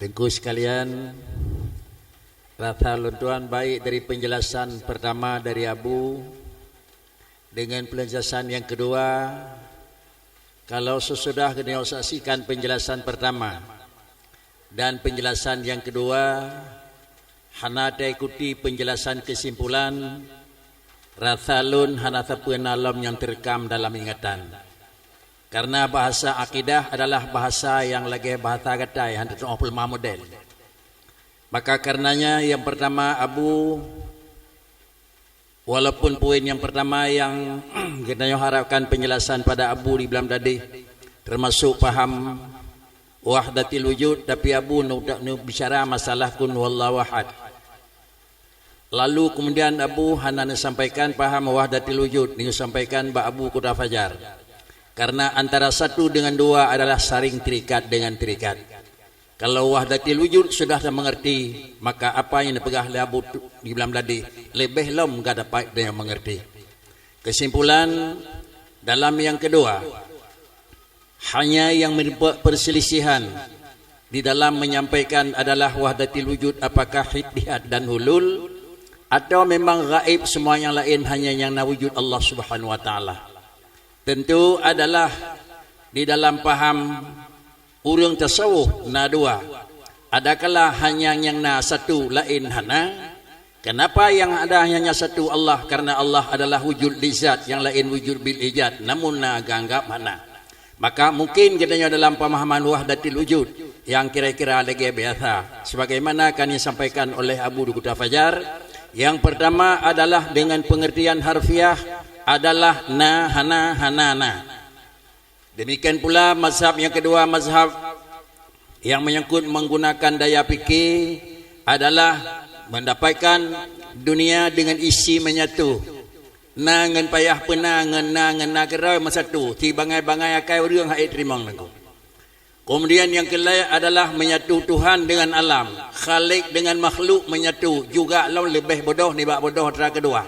Tengku sekalian, rasa luntuan baik dari penjelasan pertama dari Abu dengan penjelasan yang kedua. Kalau sesudah kita saksikan penjelasan pertama dan penjelasan yang kedua, hana ikuti penjelasan kesimpulan, rasa lun hana tapun alam yang terekam dalam ingatan. Karena bahasa akidah adalah bahasa yang lagi bahasa gatai, hantar 25 model. Maka karenanya yang pertama Abu, walaupun poin yang pertama yang kita harapkan penjelasan pada Abu di belum tadi, termasuk paham wahdatil wujud, tapi Abu nak bicara masalah kun wallahu ahad. Lalu kemudian Abu hana sampaikan paham wahdatil wujud, ni sampaikan ba Abu Kuda Fajar. Karena antara satu dengan dua adalah saling terikat dengan terikat. Kalau wahdatil wujud sudah mengerti, maka apa yang dipegang oleh Abu di dalam tadi lebih lom enggak dapat dia mengerti. Kesimpulan dalam yang kedua, hanya yang menyebabkan perselisihan di dalam menyampaikan adalah wahdatil wujud, apakah ittihad dan hulul atau memang gaib semua yang lain hanya yang wujud Allah Subhanahu wa taala. Tentu adalah di dalam paham urang tasawuf na dua. Adakala hanya yang na satu lain hana? Kenapa yang ada hanya satu Allah? Karena Allah adalah wujud lizat, yang lain wujud bil ijad. Namun na ganggap mana? Maka mungkin katanya dalam pemahaman wahdatil wujud yang kira-kira lagi biasa. Sebagaimana akan disampaikan oleh Abu Kuda Fajar. Yang pertama adalah dengan pengertian harfiah adalah na hana hana na. Demikian pula mazhab yang kedua, mazhab yang menyangkut menggunakan daya fikir adalah mendapatkan dunia dengan isi menyatu. Na ngan payah penangan na ngan na kerau masatu ti bangai-bangai akai urang hai terimang nangku. Kemudian yang kelai adalah menyatu Tuhan dengan alam, Khalik dengan makhluk menyatu, juga lawan lebih bodoh ni bak bodoh tera kedua.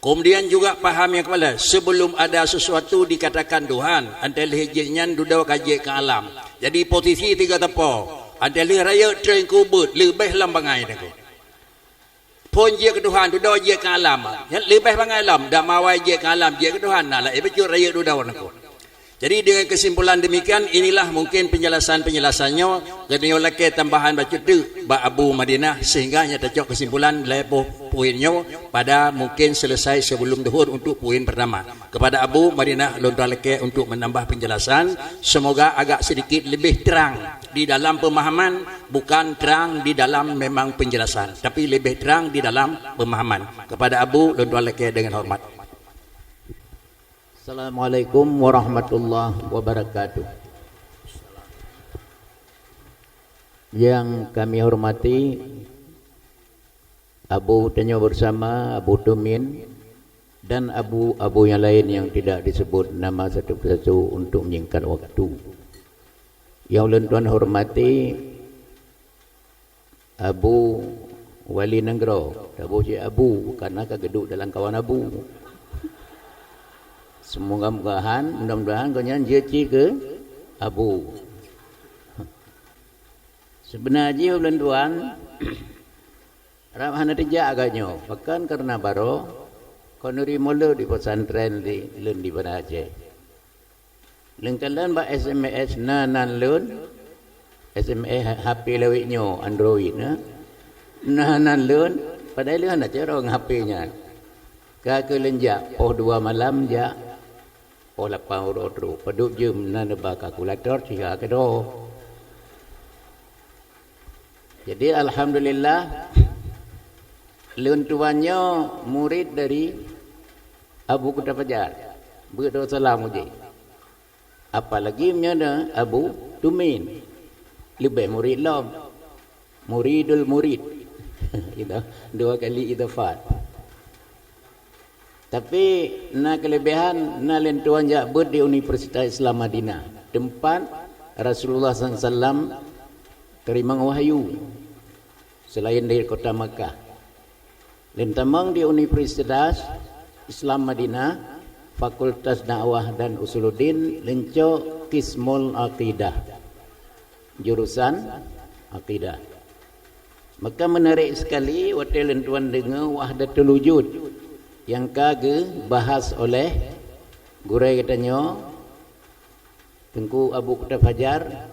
Kemudian juga paham yang kepala, sebelum ada sesuatu dikatakan Tuhan, antara hijiknya duduk kaji ke alam. Jadi posisi tiga tepo, antara raya train kubut, lebih lambangai aku. Pun je ke Tuhan, duduk je ke alam. Lebih bangai alam, dah mawai je ke alam, je ke Tuhan. Nah, betul raya duduk aku. Jadi dengan kesimpulan demikian, inilah mungkin penjelasan-penjelasannya. Jadi oleh tambahan baca tu ba Abu Madinah, sehingga nya tercok kesimpulan lepo poinnya pada mungkin selesai sebelum zuhur untuk poin pertama. Kepada Abu Madinah lontar leke untuk menambah penjelasan, semoga agak sedikit lebih terang di dalam pemahaman, bukan terang di dalam memang penjelasan, tapi lebih terang di dalam pemahaman. Kepada Abu lontar leke dengan hormat. Assalamualaikum warahmatullahi wabarakatuh. Yang kami hormati Abu Tanyo bersama Abu Tumin dan Abu-Abu yang lain yang tidak disebut nama satu persatu untuk menyingkat waktu. Yang tuan hormati Abu Wali Nenggro, Abu Cik Abu, karena kegeduk dalam kawan Abu. Mudah-mudahan kau nyanyi ke Abu. Sebenarnya bulan tuan ramah natijak agaknya, bahkan karena baru konuri mula di pesantren di lun di Banda Aceh. Lengkalan ba SMS nan lun SMS HP lewitnya Android nan lun padahal lun aja orang HP-nya. Ka kelenjak oh 2 malam ja oh 8 ro paduk jum nan ba kalkulator sia kedo. Jadi alhamdulillah lun tuannya murid dari Abu Kuda Fajar. Berdoa salam uji. Apalagi nya Abu Tumin. Lebih murid lom. Muridul murid. Itu 2 kali idafat. Tapi na kelebihan na lentuan jabut di Universitas Islam Madinah, tempat Rasulullah SAW terima wahyu selain dari kota Makkah. Lentamang di Universitas Islam Madinah, Fakultas Dakwah dan Usuluddin, lenco Qismul Aqidah, jurusan akidah. Maka menarik sekali waktu tuan dengar wahdatul wujud yang kage bahas oleh gurai katanya Tengku Abu Kutub Hajar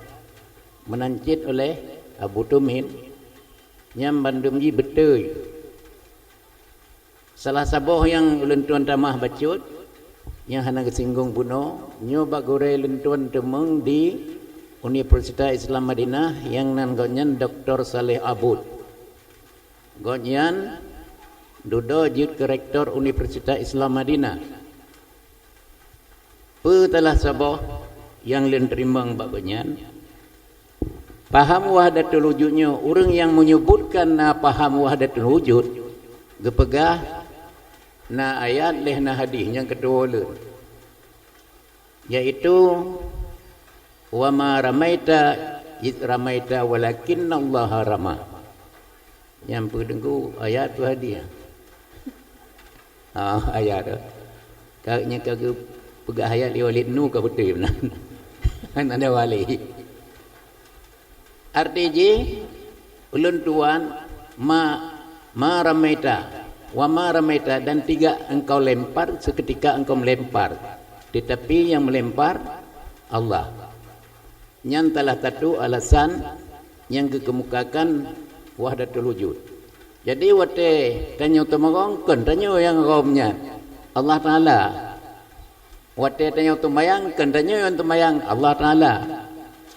menancit oleh Abu Tumin nyam bandum ji betul. Salah sabuh yang ulun tuan tamah bacut yang hana kesinggung puno nyoba gurai lentuan temeng di Universitas Islam Madinah yang nan gonyan Dr. Saleh Abud. Gonyan dudo jut ke rektor Universitas Islam Madinah. Telah sabuh yang len terima bagonyan. Paham wahdatul wujudnya orang yang menyebutkan paham wahdatul wujud gepegah na ayat leh na hadis yang kedua le yaitu wa ma ramaita id ramaita walakinna Allah rama yang pedengku ayat tu hadis ayat kaknya kagak pegah ayat li walid nu ka betul benar kan ada wali artinya ulun tuan ma ramaita wa ma ramaita dan tiga engkau lempar seketika engkau melempar tetapi yang melempar Allah nyantalah satu alasan yang kemukakan wahdatul wujud. Jadi wate tanya utamangkan tanya yang romnya Allah Taala. Wate tanya utamayangkan tanya yang utamayang Allah Taala.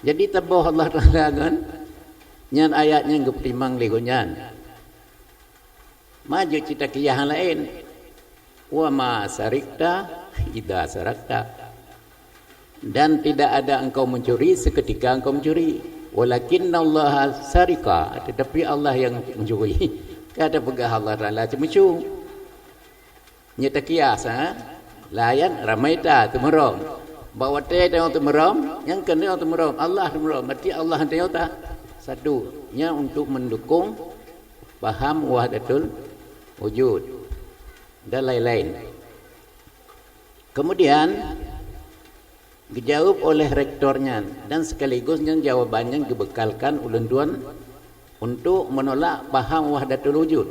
Jadi tabuh Allah Taala kan nyan ayatnya gepetimang legonyan. Maju cita kiyah lain. Wa ma sarikta idza sarakta. Dan tidak ada engkau mencuri seketika engkau mencuri. Walakinnallaha sarika, tetapi Allah yang mencuri. Kata pegah Allah Taala cemucu. Nyata kias layan ramaita temerom. Bawa teh tengok temerom, yang kena temerom Allah temerom. Berarti Allah tengok tak satunya untuk mendukung paham wahdatul wujud dan lain-lain. Kemudian dijawab oleh rektornya dan sekaligusnya jawabannya dibekalkan ulun tuan untuk menolak paham wahdatul wujud.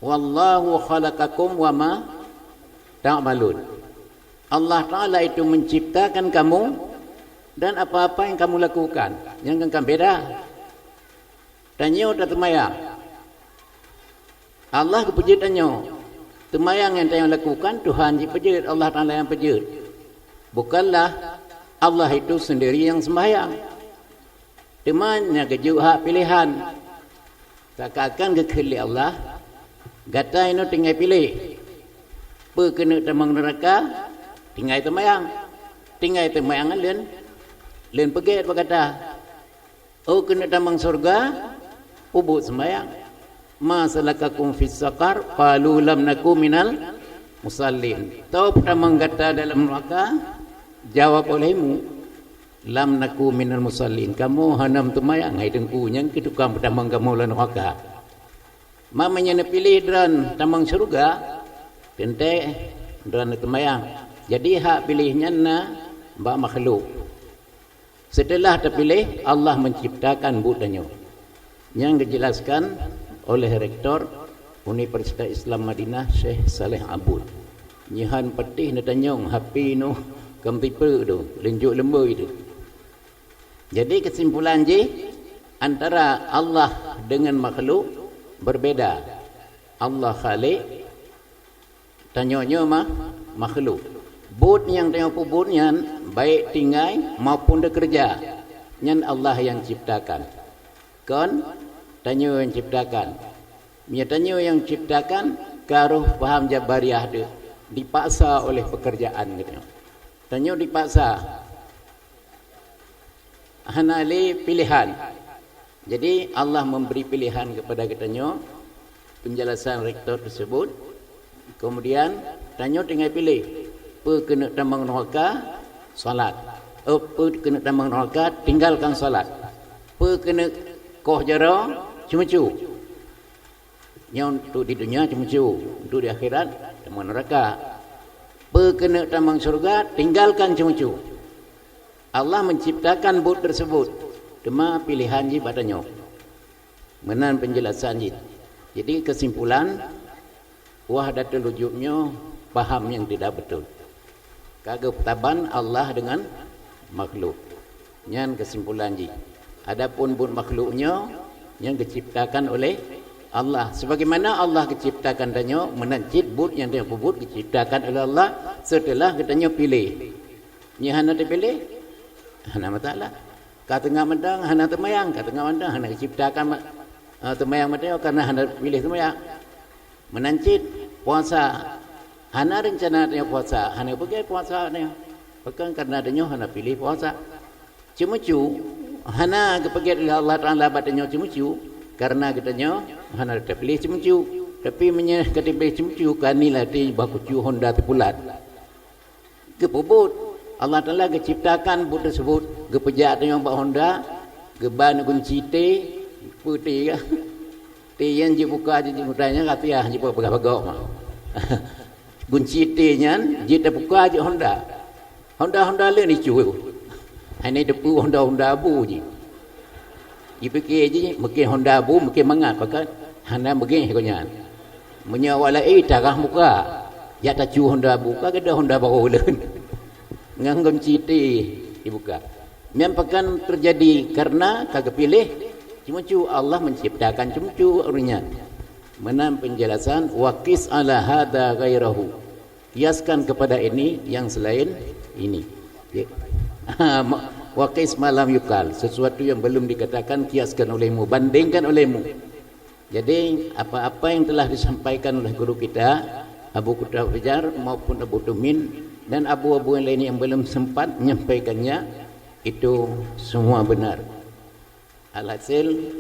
Wallahu khalaqakum wa ma ta'malun. Allah Ta'ala itu menciptakan kamu dan apa-apa yang kamu lakukan. Yang kan beda. Tanya tak temayang. Allah kepejit tanya. Temayang yang tanya lakukan Tuhan yang pejit, Allah Ta'ala yang pejit. Bukanlah Allah itu sendiri yang sembahyang. Temannya kejuk hak pilihan. Takkan kekeli Allah. Gata ini tinggal pilih. Kena tamang neraka, tinggal temayang. Tinggal temayangan len pegit berkata. Oh kena tamang surga, ubud sembahyang. Ma salakakum fis saqar qalu lam naku minal musallin. Tahu tamang kata dalam neraka, jawab olehmu lam naku minal musallin. Kamu hanam temayang hai tengku yang ketukang tamang kamu lan neraka. Mamanya nak pilih dran tamang surga, tente dran temayang. Jadi hak pilihnya na mbak makhluk. Setelah terpilih Allah menciptakan budanya. Yang dijelaskan oleh rektor Universitas Islam Madinah Syekh Saleh Abud. Nyihan petih nak tanyong HP no komputer tu, lenjuk lembu itu. Jadi kesimpulan je antara Allah dengan makhluk berbeda. Allah khalik, tanyanya makhluk. Bud yang tengok pubunnya baik tinggai maupun bekerja. Yang Allah yang ciptakan. Kan tanya yang ciptakan. Dia tanya yang ciptakan karuh faham Jabariyah dia. Dipaksa oleh pekerjaan gitu. Tanya dipaksa. Hanali pilihan. Jadi Allah memberi pilihan kepada katanya penjelasan rektor tersebut. Kemudian tanya tinggal pilih. Apa kena tambang neraka? Salat. Apa kena tambang neraka? Tinggalkan salat. Apa kena koh jara? Cuma-cu. Yang untuk di dunia cuma-cu. Untuk di akhirat tambang neraka. Apa kena tambang surga? Tinggalkan cuma-cu. Allah menciptakan bud tersebut. Dema pilihan ji badanyo. Menan penjelasan ji. Jadi kesimpulan wahdatul wujudnya paham yang tidak betul. Kagak taban Allah dengan makhluk. Nyan kesimpulan ji. Adapun pun makhluknya yang diciptakan oleh Allah. Sebagaimana Allah diciptakan danyo menancit but yang dia pubut diciptakan oleh Allah setelah katanya pilih. Nya hana dipilih. Hana matalah. Kata tengah mendang hana temayang, kata tengah mendang hana diciptakan temayang mateo karena hana pilih temayang. Menancit puasa. Hana rencana dia puasa, hana pergi puasa dia. Bukan karena danyo hana pilih puasa. Cuma-cu hana kepergian oleh Allah Ta'ala badannya cemu-cu karena katanya hana terpilih cemu-cu tapi kata pilih cemu-cu kanilah di bakucu Honda terpulat kepubut Allah Ta'ala keciptakan but tersebut kepejak dengan bak Honda keban kunci T putih T yang je buka je mudahnya kata ya je bagak-bagak mah kunci T nya je terbuka je Honda le ni cu hanya depu Honda Abu je. Ipikir je mungkin Honda Abu mungkin mangat pakai hana mungkin konya. Menyawala tarah muka. Ya tak cu Honda Abu ka ada Honda baru leun. Nganggon citi dibuka. Mempakan terjadi karena kagak pilih cuma cu Allah menciptakan cuma cu orangnya. Menam penjelasan waqis ala hada ghairahu. Kiaskan kepada ini yang selain ini. Waqis malam yukal, sesuatu yang belum dikatakan kiaskan olehmu, bandingkan olehmu. Jadi apa-apa yang telah disampaikan oleh guru kita Abu Qutbah Fajar maupun Abu Tumin dan abu-abu yang lain yang belum sempat menyampaikannya itu semua benar. Alhasil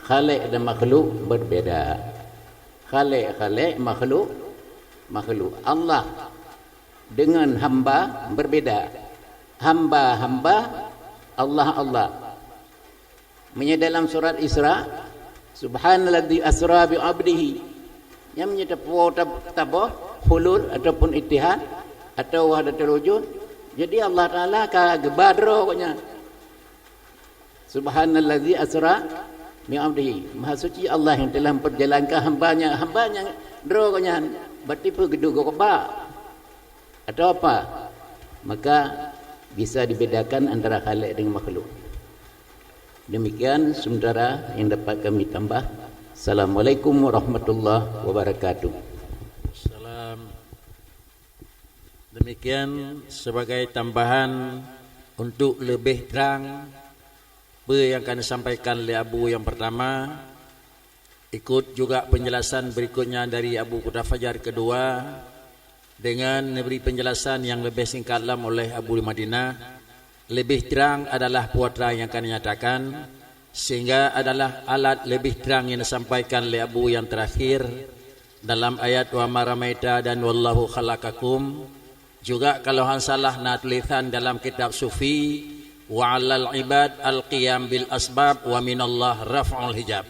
khalik dan makhluk berbeda. Khalik makhluk. Allah dengan hamba berbeda. Hamba Allah. Menyebut dalam surat Isra, Subhanalladzi asra bi 'abdihi. Yang menyebut tabah hulul ataupun ittihad atau wahdatul wujud. Jadi Allah Taala ka gebadro nya. Subhanalladzi asra bi 'abdihi. Maha suci Allah yang telah memperjalankan hambanya dro nya. Berarti pergedu goba. Atau apa? Maka bisa dibedakan antara khalik dengan makhluk. Demikian sementara yang dapat kami tambah. Assalamualaikum warahmatullahi wabarakatuh. Salam. Demikian sebagai tambahan untuk lebih terang apa yang akan disampaikan oleh Abu yang pertama, ikut juga penjelasan berikutnya dari Abu Qutbah Fajar kedua dengan memberi penjelasan yang lebih singkat oleh Abu di Madinah. Lebih terang adalah putra yang akan dinyatakan, sehingga adalah alat lebih terang yang disampaikan oleh Abu yang terakhir dalam ayat wa ma ramaita dan wallahu khalaqakum. Juga kalau hang salah nak tulisan dalam kitab sufi wa 'alal ibad al-qiyam bil asbab wa minallah raf'ul hijab.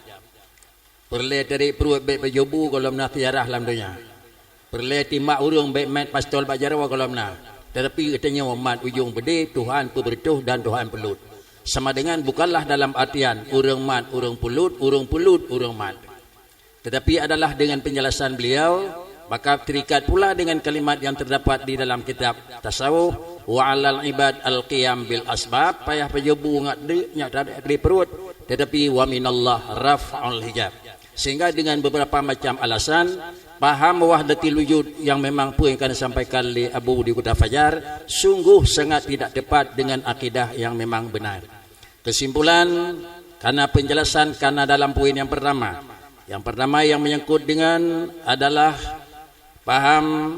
Perle dari perut baik pejobu kalau nak tiarah dalam dunia. Perle timak urung baik mat pastol bajarawa kalau nak. Tetapi katanya umat ujung bede Tuhan peberituh dan Tuhan pelut. Sama dengan bukanlah dalam artian urang mat, urang pulut, urang mat. Tetapi adalah dengan penjelasan beliau, maka terikat pula dengan kalimat yang terdapat di dalam kitab tasawuf wa 'alal ibad al-qiyam bil asbab, payah pejobu nyak dari perut, tetapi wa minallah raf'ul hijab. Sehingga dengan beberapa macam alasan paham wahdatul wujud yang memang pun akan disampaikan oleh Abu di Qutbah Fajar sungguh sangat tidak tepat dengan akidah yang memang benar. Kesimpulan karena penjelasan karena dalam poin yang pertama yang menyangkut dengan adalah paham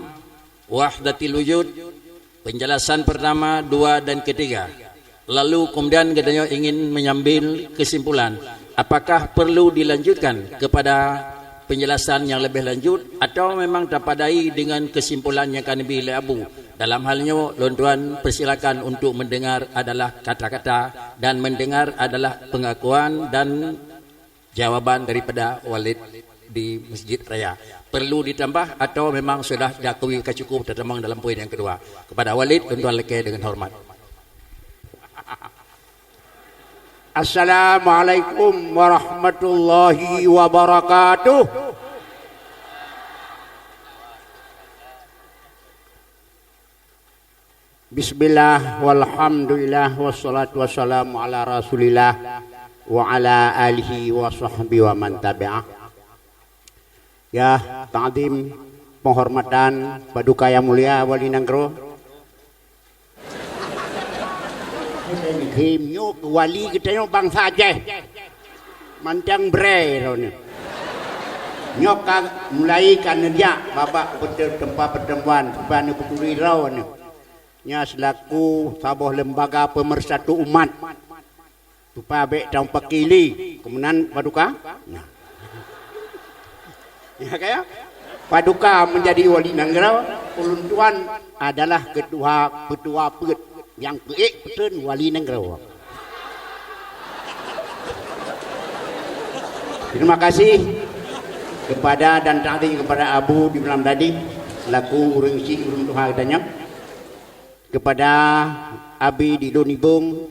wahdatul wujud, penjelasan pertama, dua dan ketiga. Lalu kemudian katanya ingin menyambil kesimpulan, apakah perlu dilanjutkan kepada penjelasan yang lebih lanjut atau memang terpadai dengan kesimpulan yang akan diberi oleh Abu. Dalam halnya tuan-tuan persilakan untuk mendengar adalah kata-kata dan mendengar adalah pengakuan dan jawaban daripada Walid di Masjid Raya. Perlu ditambah atau memang sudah diakui cukup tertemang dalam poin yang kedua. Kepada Walid tuan-tuan lekeh dengan hormat. Assalamualaikum warahmatullahi wabarakatuh. Bismillah walhamdulillah wassalatu wassalamu ala rasulillah wa ala alihi wa sahbihi wa man tabi'ah. Ya, ta'zim, penghormatan paduka yang mulia wali nanggro. Himnya wali kita ni bangsa Aceh. Mantang bre ni. Nyok mulai kan dia babak tempat pertemuan sebab peturi rau ni. Nya selaku sabuh lembaga pemersatu umat. Supaya baik tahun pakili kemudian paduka. Nah. Ya kaya paduka menjadi wali nanggro, ulun tuan adalah ketua pet yang keek betul wali nanggro. Terima kasih kepada dan ta'zim kepada Abu di malam tadi selaku urang isi urang Tuhan katanya, kepada Abi di Donibung,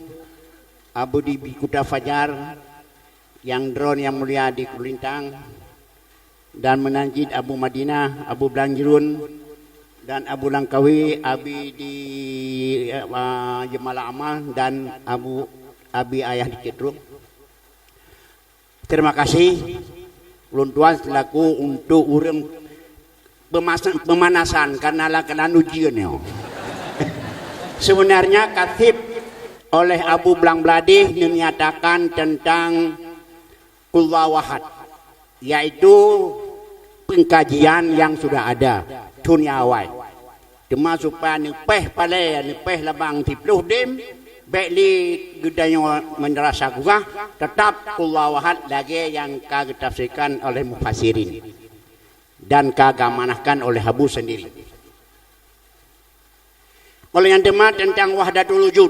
Abu di Kuta Fajar, yang drone yang mulia di Kulintang, dan menanjid Abu Madinah, Abu Belanjirun, dan Abu Langkawi, Abi di Jemalah Amal, dan Abi Ayah di Kedrung. Terima kasih ulun tuan selaku untuk urang pemanasan karena ujian ni. Sebenarnya katib oleh Abu Blang Bladih menyatakan tentang Qul Wahad, yaitu pengkajian yang sudah ada dunia awal. Cuma supaya nepeh pale nepeh labang 10 dim baik li gedanya menderasa gugah tetap Qul Wahad lagi yang ditafsirkan oleh mufassirin dan kagamanakan oleh Abu sendiri. Oleh yang demat tentang wahdatul wujud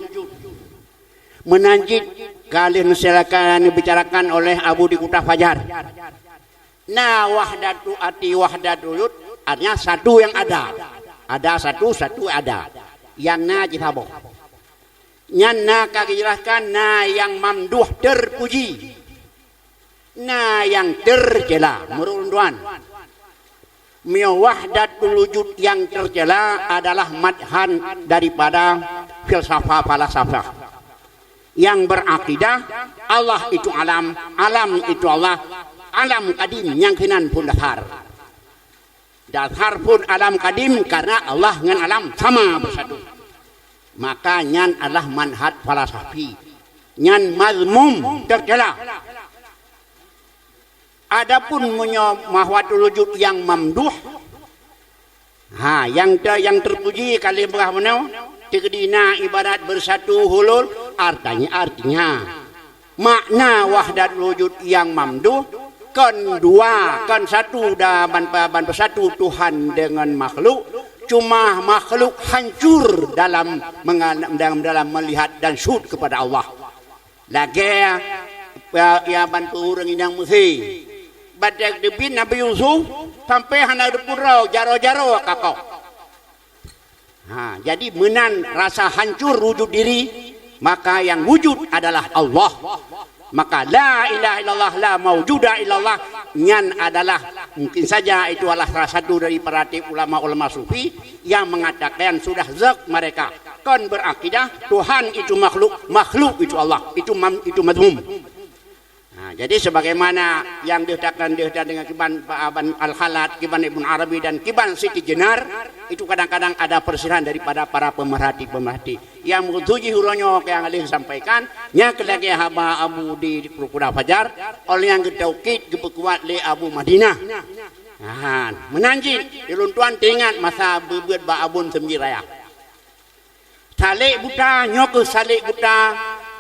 menanjid kalian silakan dibicarakan oleh Abu di Kuta Fajar. Nah, wahdatul ati wahdatul wujud artinya satu yang ada. Ada satu ada. Yang na jitaboh. Yang na kajelaskan na yang mamduh terpuji. Na yang tercela merunduan. Wahdatul wujud yang tercela adalah madhan daripada filsafah falsafah yang berakidah Allah itu alam, alam itu Allah, alam kadim yang kenan pun dahar. Dahar pun alam kadim karena Allah dengan alam sama bersatu. Maka nyan adalah manhaj falsafi. Nyan mazmum tercela. Adapun mahwatul wujud yang mamduh, yang terpuji kali berah menau, tegedina ibarat bersatu hulul, artinya makna wahdatul wujud yang mamduh kan dua, kan satu dan bersatu Tuhan dengan makhluk. Cuma makhluk hancur dalam melihat dan syud kepada Allah. Lagi ya bantu orang yang mesti badak debin Nabi Yusuf sampai hana purau jaro-jaro kakau. Jadi menan rasa hancur wujud diri, maka yang wujud adalah Allah. Maka la ilaha illallah la maujuda illallah nyan adalah mungkin saja itu adalah salah satu dari para ulama-ulama sufi yang mengatakan sudah zak mereka kan berakidah Tuhan itu makhluk, makhluk itu Allah, itu madhum. Jadi sebagaimana yang dikatakan dengan Kiban Al-Khalat, Kiban Ibn Arabi dan Kiban Siti Jenar, itu kadang-kadang ada persilahan daripada para pemerhati-pemerhati yang mengutuji huranya yang alih sampaikan nya kelagi haba Abu di Kuta Fajar oleh yang ketaukid kepekuat le Abu Madinah. Menanjid ilun tuan teringat masa berbuat ba abun sembiraya. Salik buta nyok salik buta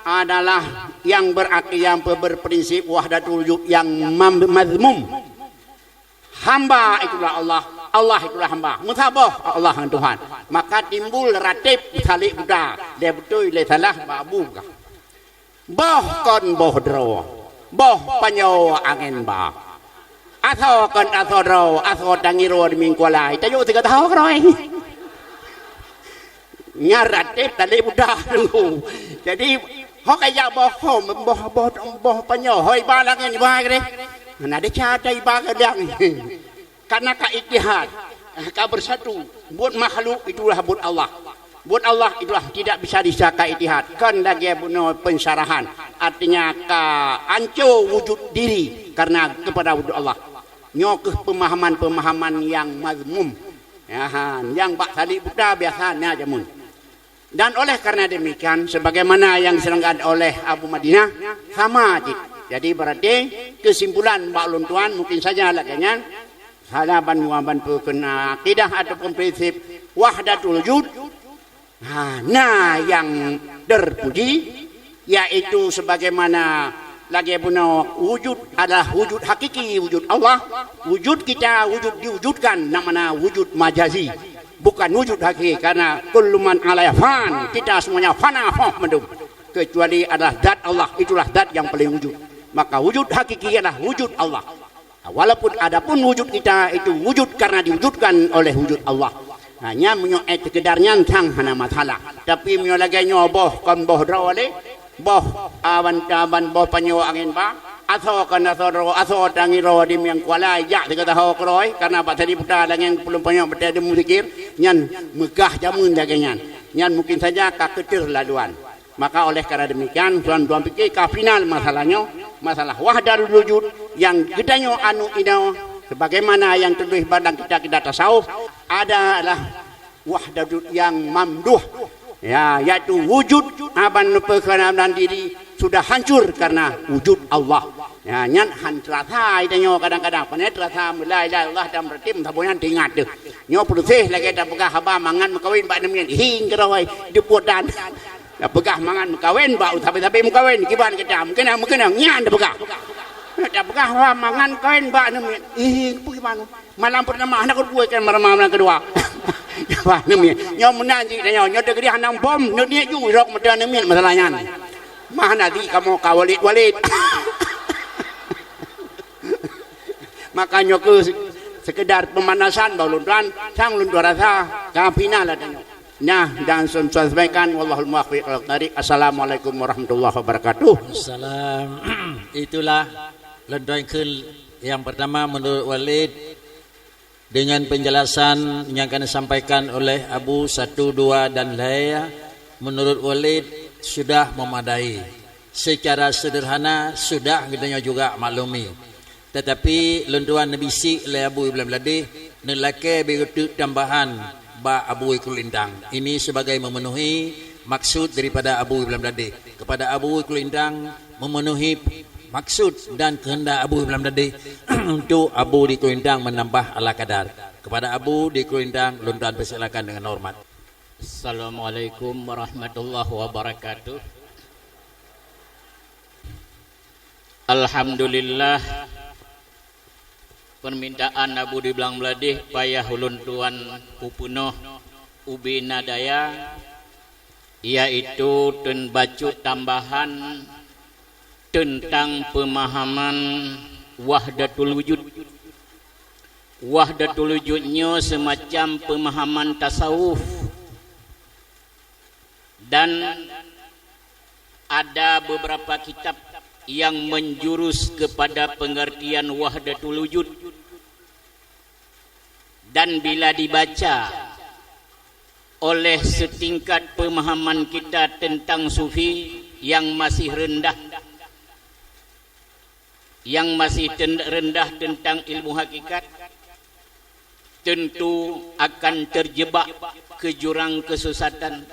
adalah yang berprinsip wahdatul wujud yang mazmum. Hamba itulah Allah, Allah itulah hamba. Mutabah Allah dengan Tuhan. Maka timbul ratib salik buta. Dia betul le salah babu. Boh kon boh dro. Boh panyo angin ba. Atau kon atau dro, atau tangiro di mingkualai. Tayo tiga tahu kroi. Nyaratib salik buta. Jadi kaya boh panyo hoy balang ni ba gre. Ana de cha dai ba gadang. Karena kaittihad, bersatu buat makhluk itulah buat Allah. Buat Allah itulah tidak bisa disangka ittihad. Kan lagi bunuh pensarahan. Artinya anco wujud diri karena kepada wujud Allah. Nyokeh pemahaman-pemahaman yang mazmum. Ya, yang Pak Salih Buddha biasanya jamun. Dan oleh karena demikian sebagaimana yang diserangkan oleh Abu Madinah sama aja. Jadi berarti kesimpulan Pak Luntuan mungkin saja laganya halaban muaban kena akidah ataupun prinsip wahdatul wujud. Nah yang terpuji yaitu sebagaimana lagi punya wujud adalah wujud hakiki, wujud Allah. Wujud kita wujud diwujudkan namanya wujud majazi, bukan wujud hakiki, karena kullu man alaiha fan, kita semuanya fana mendum, kecuali adalah zat Allah, itulah zat yang paling wujud. Maka wujud hakiki adalah wujud Allah. Walaupun adapun wujud kita itu wujud karena diwujudkan oleh wujud Allah. Hanya menyoet sekedarnya tang hana masalah. Tapi menyo lagi nyoboh kon boh drawale, boh awan boh panyo angin ba, atau kana soro atau tangiro di yang kuala ya dikata ho kroi karena Pak tadi putar dengan belum panyo berada musikir nyan megah jamun daganyan. Nyan mungkin saja kaketir laduan. Maka oleh karena demikian tuan-tuan fikir ka final masalahnya masalah wahdatul wujud yang gedanya anu ino sebagaimana yang tertulis pada kita tasawuf adalah wahdatul yang mamduh, ya, yaitu wujud aban perkenalan diri sudah hancur karena wujud Allah. Ya, nyan hantrata idanyo kadang-kadang penetrata mulai Allah dan bertim tabunan tingat deh. Nyo putih lagi tak pegah haba mangan mekawin bak nemian hing kerawai dipudan. Ya pegah mangan mekawin bak tapi mekawin kiban kita mungkin nyan dah pegah. Tak pegah mangan kawin bak nemian hing gimana? Malam pertama anak gue kan malam kedua. Wah nemian nyo menanti nyo degeri hanang bom dia ju rok medan nemian masalahnya. Mah nanti kamu kawalid. Makanya ke sekedar pemanasan baru tuan sang luntuan rasa kapina lah tanya. Nah dan saya sampaikan wallahul muwaffiq ila thariq. Assalamualaikum warahmatullahi wabarakatuh. Salam. Itulah luntuan yang pertama menurut Walid dengan penjelasan yang akan disampaikan oleh Abu 1, 2 dan Laya. Menurut Walid sudah memadai. Secara sederhana sudah kitanya juga maklumi. Tetapi luntuan Nabi si oleh Abu Ibn Ladih nelake begitu tambahan ba Abu Ikul Lintang. Ini sebagai memenuhi maksud daripada Abu Ibn Ladih. Kepada Abu Ikul Lintang memenuhi maksud dan kehendak Abu Ibn Ladih untuk Abu Ikul Lintang menambah ala kadar. Kepada Abu Ikul Lintang luntuan persilakan dengan hormat. Assalamualaikum warahmatullahi wabarakatuh. Alhamdulillah, permintaan Abu di Belang Meladih payah ulun tuan pupunoh ubi nadaya, yaitu ten bacu tambahan tentang pemahaman wahdatul wujud. Wahdatul wujudnya semacam pemahaman tasawuf, dan ada beberapa kitab yang menjurus kepada pengertian wahdatul wujud. Dan bila dibaca oleh setingkat pemahaman kita tentang sufi yang masih rendah, yang masih rendah tentang ilmu hakikat, tentu akan terjebak ke jurang kesesatan.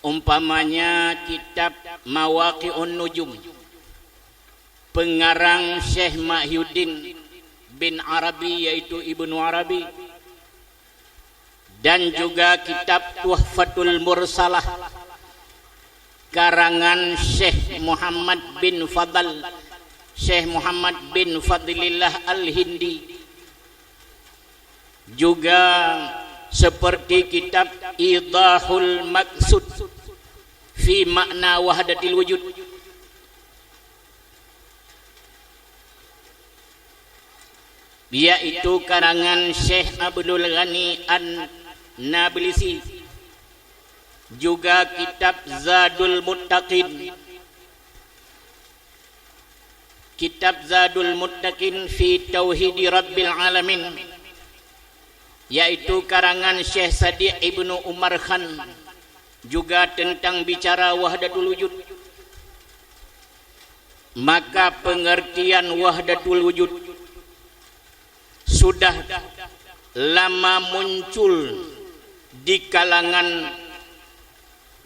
Umpamanya kitab Mawaqi'un Nujum pengarang Syekh Mahyuddin bin Arabi, yaitu Ibnu Arabi, dan juga kitab Tuhfatul Mursalah karangan Syekh Muhammad bin Fadlillah Al-Hindi, juga seperti kitab Idahul Maqsud fi makna wahdatil wujud, yaitu karangan Syekh Abdul Ghani An-Nablisi, juga kitab Zadul Muttaqin. Kitab Zadul Muttaqin fi Tauhidi Rabbil Alamin, yaitu karangan Syekh Sadiq Ibnu Umar Khan, juga tentang bicara wahdatul wujud. Maka pengertian wahdatul wujud sudah lama muncul di kalangan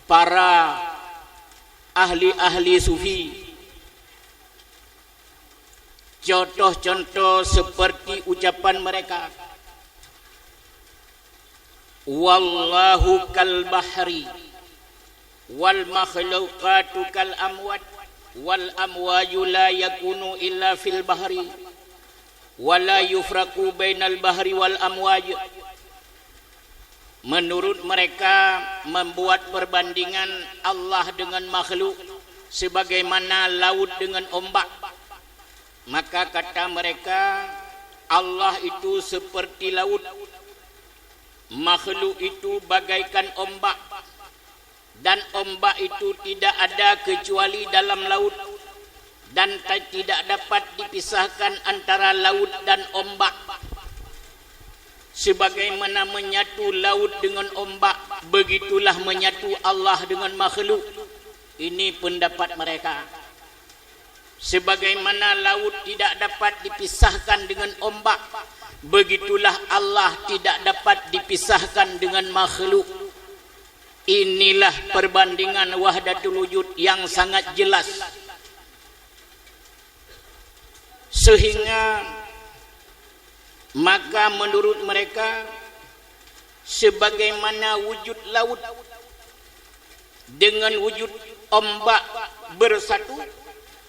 para ahli-ahli sufi. Contoh-contoh seperti ucapan mereka, wallahu kal bahri wal makhluqatu kal amwat wal amwaju la yakunu illa fil bahri wala yufraku bainal bahri wal amwaj. Menurut mereka membuat perbandingan Allah dengan makhluk sebagaimana laut dengan ombak. Maka kata mereka, Allah itu seperti laut, makhluk itu bagaikan ombak, dan ombak itu tidak ada kecuali dalam laut, dan tidak dapat dipisahkan antara laut dan ombak. Sebagaimana menyatu laut dengan ombak, begitulah menyatu Allah dengan makhluk. Ini pendapat mereka. Sebagaimana laut tidak dapat dipisahkan dengan ombak, begitulah Allah tidak dapat dipisahkan dengan makhluk. Inilah perbandingan wahdatul wujud yang sangat jelas. Sehingga maka menurut mereka, sebagaimana wujud laut dengan wujud ombak bersatu,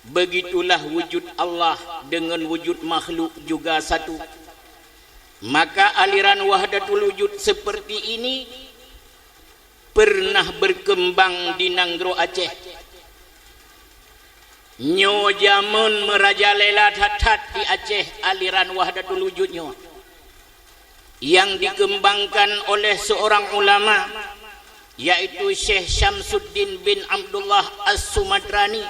begitulah wujud Allah dengan wujud makhluk juga satu. Maka aliran wahdatul wujud seperti ini pernah berkembang di Nanggro Aceh. Nyo jamun merajalela hatat di Aceh aliran wahdatul wujudnya, yang dikembangkan oleh seorang ulama, yaitu Syekh Syamsuddin bin Abdullah As-Sumatrani,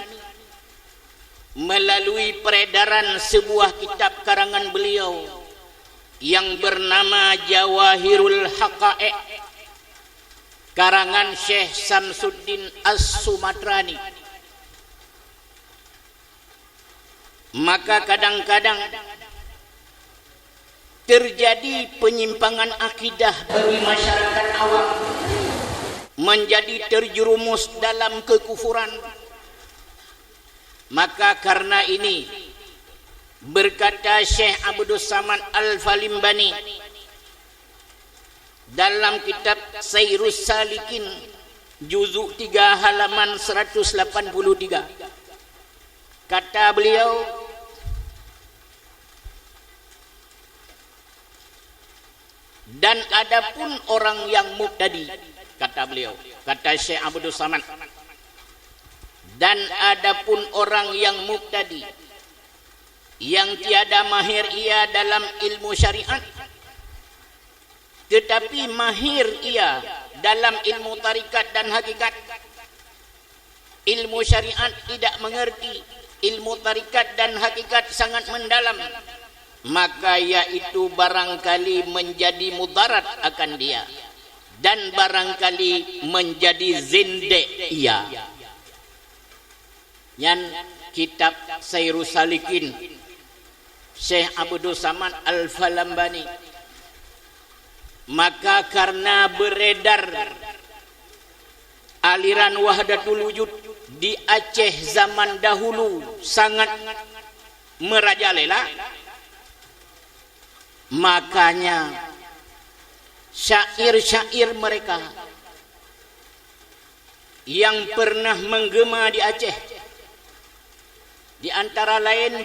melalui peredaran sebuah kitab karangan beliau yang bernama Jawahirul Haqa'iq, karangan Syekh Syamsuddin As-Sumatrani. Maka kadang-kadang terjadi penyimpangan akidah bagi masyarakat awam, menjadi terjerumus dalam kekufuran. Maka karena ini, berkata Syekh Abdul Samad Al-Falimbani dalam kitab Sayrus Salikin juzuk 3 halaman 183, kata beliau, dan adapun orang yang mubtadi, kata beliau, kata Syekh Abdul Samad, dan adapun orang yang mubtadi yang tiada mahir ia dalam ilmu syariat, tetapi mahir ia dalam ilmu tarikat dan hakikat. Ilmu syariat tidak mengerti, ilmu tarikat dan hakikat sangat mendalam, maka yaitu barangkali menjadi mudarat akan dia, dan barangkali menjadi zinde ia. Yang kitab Sayrus Salikin Syekh Abdul Samad Al-Falambani. Maka karena beredar aliran wahdatul wujud di Aceh zaman dahulu sangat merajalela, makanya syair-syair mereka yang pernah menggema di Aceh, di antara lain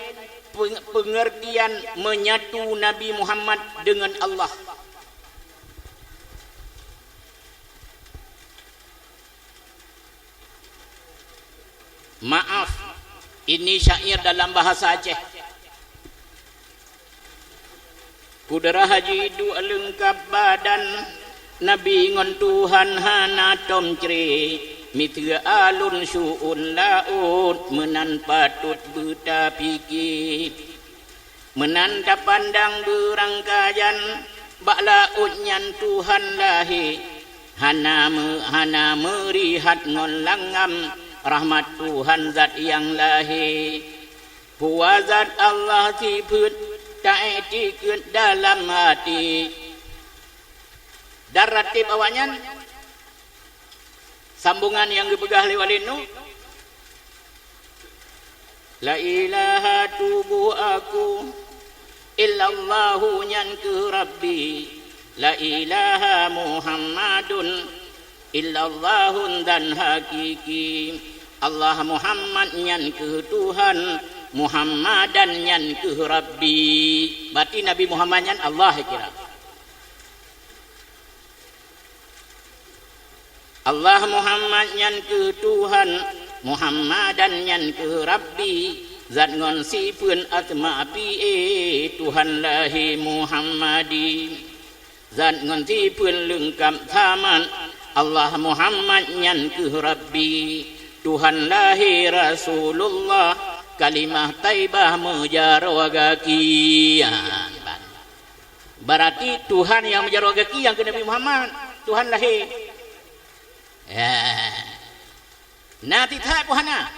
pengertian menyatu Nabi Muhammad dengan Allah. Maaf, ini syair dalam bahasa Aceh. Kudera haji du lengkap badan, Nabi ngon Tuhan hana tom ceri mitra alun suun laut menan patut buta pikir menanda pandang berangkajan bak laut nyan Tuhan lahi hana merihat ngon langam rahmat Tuhan zat yang lahi puazat Allah siput tak etikut dalam hati daratib awaknya sambungan yang dipegah liwalinu la ilaha tubuh aku illallahu nyan ke rabbi la ilaha muhammadun illallahun dan hakiki Allah Muhammad nyan ke Tuhan Muhammadan nyan ke rabbi berarti Nabi Muhammad nyan Allah kira Allah Muhammad nyan ke Tuhan Muhammadan nyan ke Rabbi zat ngon sipun asma pi Tuhan lahi Muhammadi zat ngon sipun lengkap taman Allah Muhammad nyan ke Rabbi Tuhan lahi Rasulullah kalimah taibah mujarwagaki berarti Tuhan yang mujarwagaki yang ke Nabi Muhammad Tuhan lahi nanti tak puhana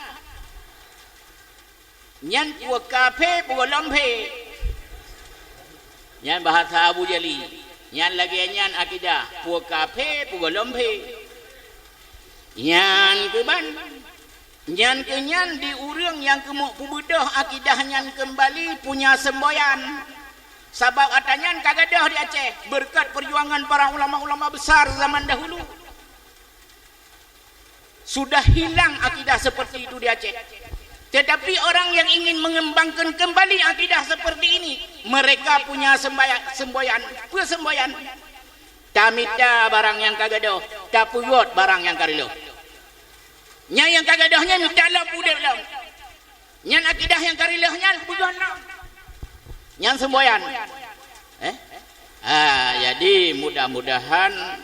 nyan pua kafe pua lompe nyan bahasa Abu Jali nyan lagi nyan akidah pua kafe pua lompe nyan ke ban nyan ke nyan di urang yang kemuk pubudah akidah nyan kembali punya semboyan sabab katanya kagadah di Aceh berkat perjuangan para ulama-ulama besar zaman dahulu sudah hilang akidah seperti itu di Aceh. Tetapi orang yang ingin mengembangkan kembali akidah seperti ini, mereka punya semboyan. Tamita barang yang kagadoh, tapuyot barang yang karilo. Nya yang kagadohnya minta lah pudek lah. Nya akidah yang karilohnya bukan lah. Nya semboyan. Jadi mudah-mudahan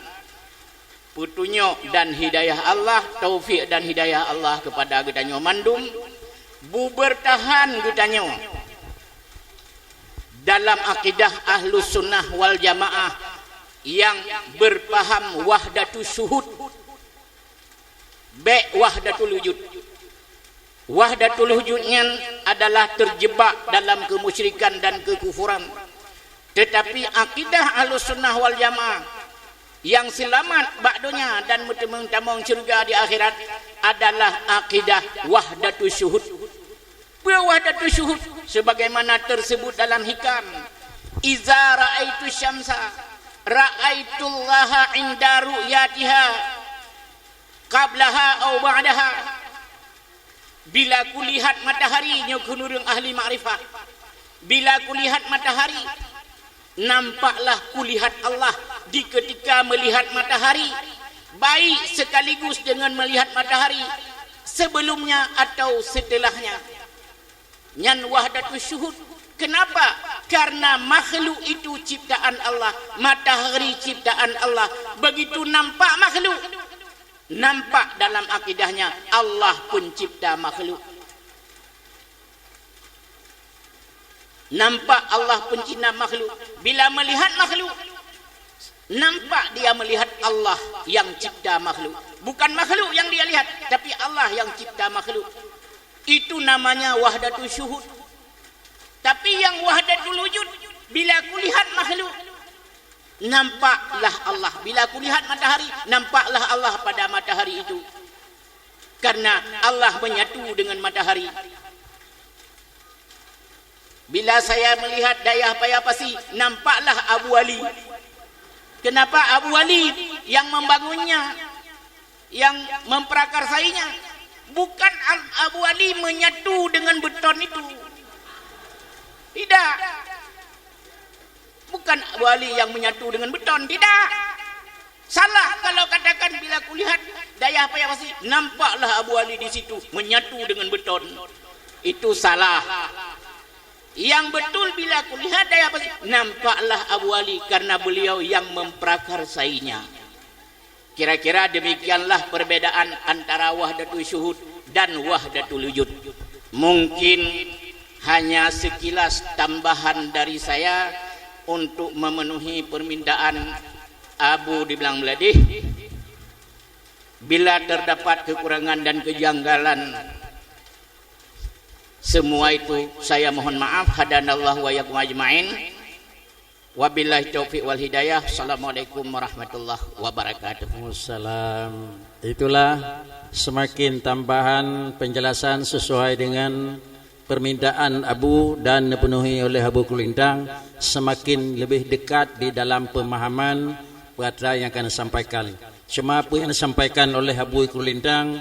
petunjuk dan hidayah Allah, taufik dan hidayah Allah kepada gedanyo mandum, bertahan gedanyo dalam akidah ahlus sunnah wal jamaah yang berpaham wahdatus syuhud, wahdatul wujud. Wahdatul wujudnya adalah terjebak dalam kemusyrikan dan kekufuran. Tetapi akidah ahlus sunnah wal jamaah yang selamat ba'dunya dan mentamong syurga di akhirat adalah akidah wahdatus syuhud. Wahdatus syuhud sebagaimana tersebut dalam hikam. Iza ra'aitu syamsa ra'aitullaha inda ru'yatiha qablaha au ba'daha. Bila kulihat matahari nyukunurung ahli ma'rifah. Bila kulihat matahari nampaklah kulihat Allah di ketika melihat matahari, baik sekaligus dengan melihat matahari sebelumnya atau setelahnya. Nyan wahdatus syuhud. Kenapa? Karena makhluk itu ciptaan Allah, matahari ciptaan Allah. Begitu nampak makhluk, nampak dalam akidahnya Allah pencipta makhluk. Nampak Allah pencipta makhluk. Bila melihat makhluk, nampak dia melihat Allah yang cipta makhluk. Bukan makhluk yang dia lihat, tapi Allah yang cipta makhluk. Itu namanya wahdatul syuhud. Tapi yang wahdatul wujud, bila kulihat makhluk, nampaklah Allah. Bila kulihat matahari, nampaklah Allah pada matahari itu. Karena Allah menyatu dengan matahari. Bila saya melihat dayah payapasi, nampaklah Abu Ali. Kenapa Abu Ali yang membangunnya, yang memprakarsainya? Bukan Abu Ali menyatu dengan beton itu. Tidak. Bukan Abu Ali yang menyatu dengan beton. Tidak. Salah kalau katakan bila kulihat dayah payapasi, nampaklah Abu Ali di situ menyatu dengan beton. Itu salah. Yang betul bila aku lihat daya pasti nampaklah Abu Ali karena beliau yang memprakarsainya. Kira-kira demikianlah perbedaan antara wahdatul syuhud dan wahdatul wujud. Mungkin hanya sekilas tambahan dari saya untuk memenuhi permintaan Abu Dibilang Meladih. Bila terdapat kekurangan dan kejanggalan, semua itu saya mohon maaf. Hadanallahu wa iyyakum ajmain. Wabillahi taufiq wal hidayah. Assalamualaikum warahmatullahi wabarakatuh. Waalaikumsalam. Itulah semakin tambahan penjelasan sesuai dengan permintaan Abu dan dipenuhi oleh Abu Kulintang, semakin lebih dekat di dalam pemahaman perkara yang akan disampaikan. Cuma apa yang disampaikan oleh Abu Kulintang,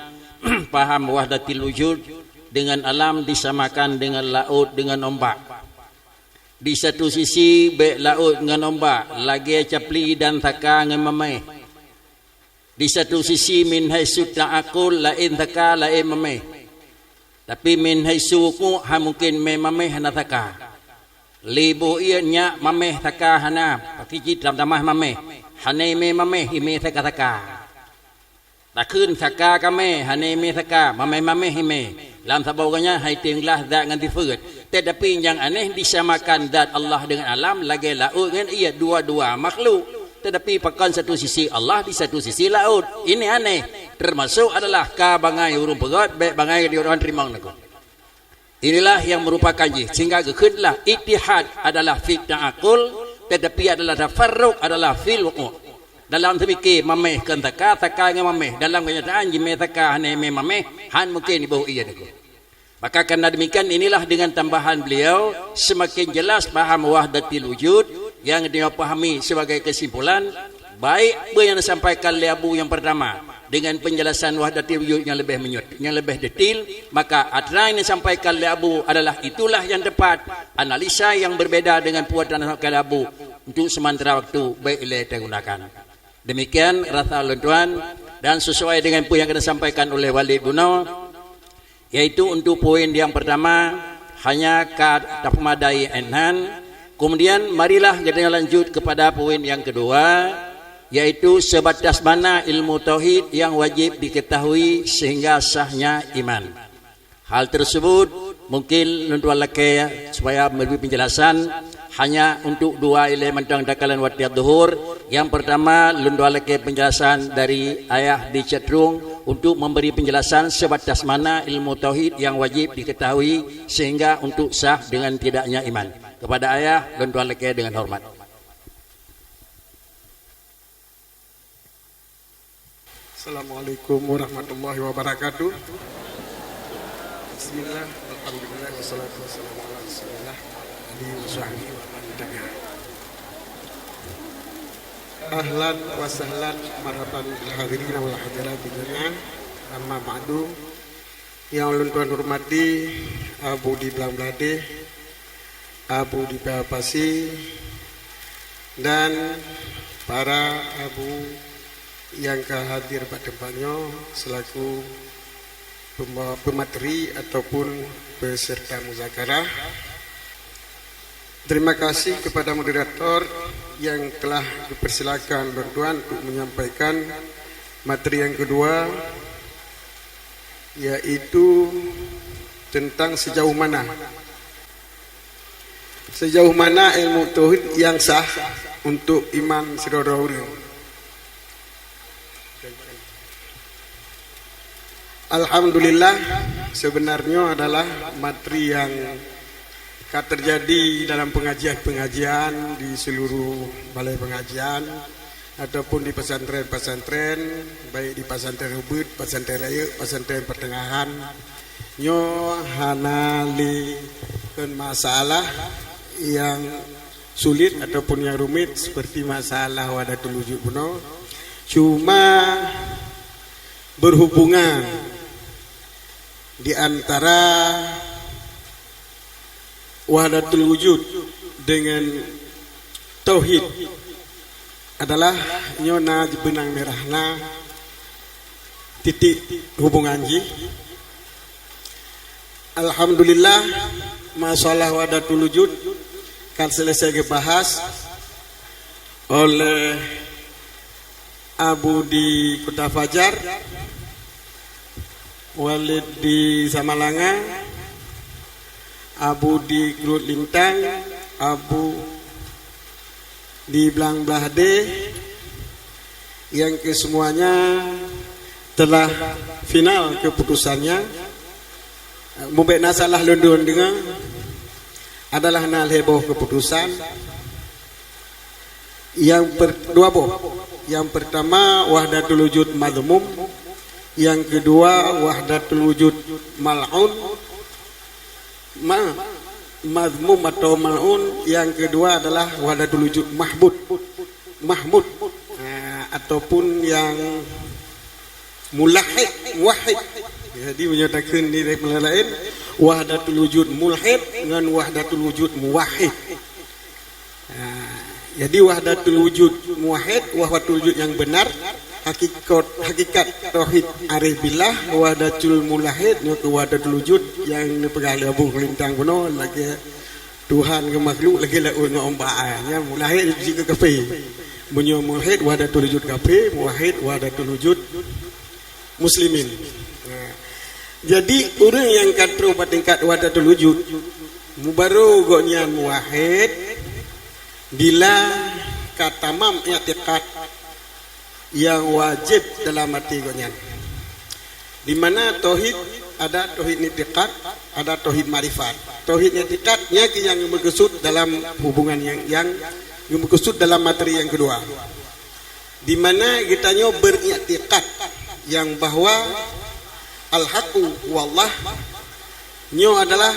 paham wahdatil wujud dengan alam disamakan dengan laut dengan ombak. Di satu sisi baik laut dengan ombak, lagi capli dan taka dengan mamai. Di satu sisi min haitsu ta'aqul lain taka lain mamai. Tapi min haitsu ku ha mungkin me mamai hana taka. Libu ianya mamai taka hana, pakiji tamah mamai. Hanai me mamai hime taka. Takun taka kame hanai me taka, mamai hime. Dalam sabawanya hai tinglah zat dengan tifut. Tetapi yang aneh disamakan zat Allah dengan alam, lagi laut dengan ia dua-dua makhluk. Tetapi pakan satu sisi Allah, di satu sisi laut. Ini aneh. Termasuk adalah ka bangai urung pegat, baik bangai di orang terima nak. Inilah yang merupakan sehingga kekenlah ittihad adalah fi ta'aqul, tetapi adalah tafarruq adalah fil wuqu'. Dalam terfikir mameh kan taka dengan mameh. Dalam kenyataan jime taka hane me mameh, han mungkin ibu iya deku. Maka karena demikian inilah dengan tambahan beliau semakin jelas paham wahdatil wujud yang dia pahami sebagai kesimpulan baik apa yang disampaikan oleh Abu yang pertama dengan penjelasan wahdatil wujud yang lebih yang lebih detail, maka atra yang disampaikan oleh Abu adalah itulah yang tepat. Analisa yang berbeda dengan puatan Abu untuk sementara waktu baik boleh digunakan. Demikian rasa tuan dan sesuai dengan apa yang disampaikan oleh Walid Buno, yaitu untuk poin yang pertama hanya tak memadai enhan. Kemudian marilah kita lanjut kepada poin yang kedua, yaitu sebatas mana ilmu tauhid yang wajib diketahui sehingga sahnya iman. Hal tersebut mungkin untuk laki supaya memberi penjelasan hanya untuk dua elemen dakalan watiat duhur. Yang pertama lunduan laki penjelasan dari ayah di chatroom untuk memberi penjelasan sebatas mana ilmu tauhid yang wajib diketahui sehingga untuk sah dengan tidaknya iman. Kepada ayah lunduan laki dengan hormat. Assalamualaikum warahmatullahi wabarakatuh. Bismillah, alhamdulillah, wassalatu wassalamu ala rasulillah alihi wa sahbihi wa man tabi'ah. Ahlan wa sahlan marhaban bil hadirin wal hadirat jami'an. Amma ba'du. Yang ulun tuan hormati Abu Dibilang Meladih, Abu di Pasi, dan para Abu yang hadir pada tempatnya selaku pemateri ataupun peserta muzakarah. Terima kasih kepada moderator yang telah dipersilakan bertuan untuk menyampaikan materi yang kedua, yaitu tentang sejauh mana ilmu tauhid yang sah untuk iman saudara-saudara. Alhamdulillah, sebenarnya adalah materi yang terjadi dalam pengajian-pengajian di seluruh balai pengajian ataupun di pesantren-pesantren, baik di pesantren Ubud, pesantren raya, pesantren pertengahan. Nyo hanali kan masalah yang sulit ataupun yang rumit seperti masalah wahdatul wujud puno. Cuma berhubungan di antara wahdatul wujud dengan tauhid adalah nyona benang merahna titik hubungan ji. Alhamdulillah masalah wahdatul wujud kan selesai dibahas oleh Abu di Kota Fajar, Walid di Samalanga, Abu di Grut Lintang, Abu di Blang Blahde, yang kesemuanya telah final keputusannya. Mubek nasalah London dengan adalah nal heboh keputusan yang dua boh. Yang pertama wahdatul wujud madhmum, yang kedua wahdatul wujud mal'un, madhmum atau mal'un, yang kedua adalah wahdatul wujud mahmud ataupun yang mulahid, muwahhid. Jadi menyatakan diri lain wahdatul wujud mulhid dengan wahdatul wujud muwahhid. Jadi wahdatul wujud muwahhid, wahdatul wujud yang benar, hakikat tauhid arif billah. Wahdatul mulahid ke wahdatul wujud yang pegang Abu Lintang kuno lagi Tuhan ke makhluk lagi la ngombaannya mulahid juga kafe. Bunyo mulhid wahdatul wujud kafe, muwahhid wahdatul wujud muslimin. Jadi orang yang katru tingkat wahdatul wujud mubaru gonyan muwahhid bila katamam i'tiqad yang wajib dalam hati gonyan. Di mana tauhid ada tauhid i'tiqad, ada tauhid marifat. Tauhid i'tiqadnya yang berkesud dalam hubungan yang berkesud dalam materi yang kedua. Di mana kitanya beriktikad yang bahwa al-haqqu wallah nyo adalah